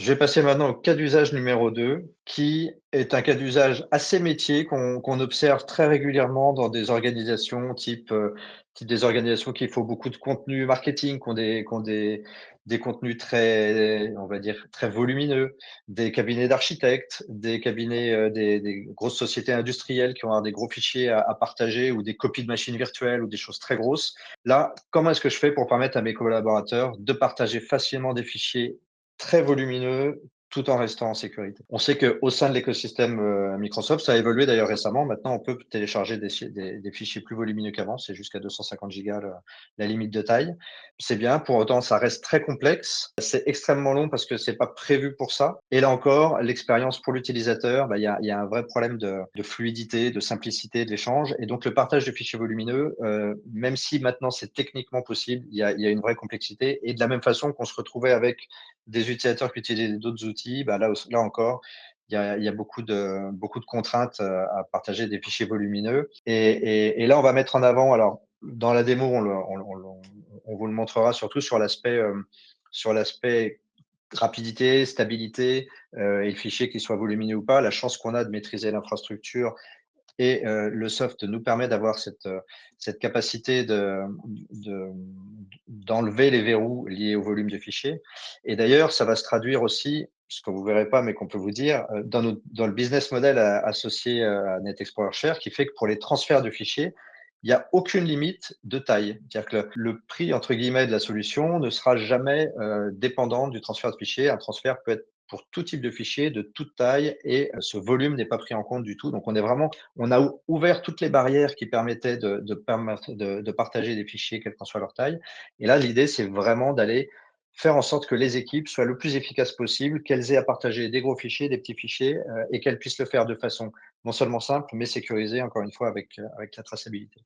Je vais passer maintenant au cas d'usage numéro 2, qui est un cas d'usage assez métier qu'on observe très régulièrement dans des organisations type des organisations qui font beaucoup de contenu marketing, qui ont des contenus très, on va dire, très volumineux, des cabinets d'architectes, des cabinets, des grosses sociétés industrielles qui ont des gros fichiers à partager ou des copies de machines virtuelles ou des choses très grosses. Là, comment est-ce que je fais pour permettre à mes collaborateurs de partager facilement des fichiers très volumineux, tout en restant en sécurité? On sait qu'au sein de l'écosystème, Microsoft, ça a évolué d'ailleurs récemment. Maintenant, on peut télécharger des fichiers plus volumineux qu'avant. C'est jusqu'à 250 gigas la limite de taille. C'est bien, pour autant, ça reste très complexe. C'est extrêmement long parce que c'est pas prévu pour ça. Et là encore, l'expérience pour l'utilisateur, bah, il y a un vrai problème de fluidité, de simplicité de l'échange. Et donc, le partage de fichiers volumineux, même si maintenant c'est techniquement possible, il y a une vraie complexité. Et de la même façon qu'on se retrouvait avec des utilisateurs qui utilisaient d'autres outils, bah là encore, il y a beaucoup de contraintes à partager des fichiers volumineux. Et là, on va mettre en avant, alors dans la démo, on vous le montrera surtout sur l'aspect rapidité, stabilité et le fichier qu'il soit volumineux ou pas. La chance qu'on a de maîtriser l'infrastructure et le soft nous permet d'avoir cette capacité d'enlever les verrous liés au volume de fichiers. Et d'ailleurs, ça va se traduire aussi, ce que vous verrez pas, mais qu'on peut vous dire, dans le business model associé à NetExplorer Share, qui fait que pour les transferts de fichiers, il n'y a aucune limite de taille. C'est-à-dire que le prix, entre guillemets, de la solution ne sera jamais dépendant du transfert de fichiers. Un transfert peut être pour tout type de fichier, de toute taille, et ce volume n'est pas pris en compte du tout. Donc, on a ouvert toutes les barrières qui permettaient de partager des fichiers, quelle qu'en soit leur taille. Et là, l'idée, c'est vraiment d'aller faire en sorte que les équipes soient le plus efficaces possible, qu'elles aient à partager des gros fichiers, des petits fichiers, et qu'elles puissent le faire de façon non seulement simple, mais sécurisée, encore une fois, avec la traçabilité.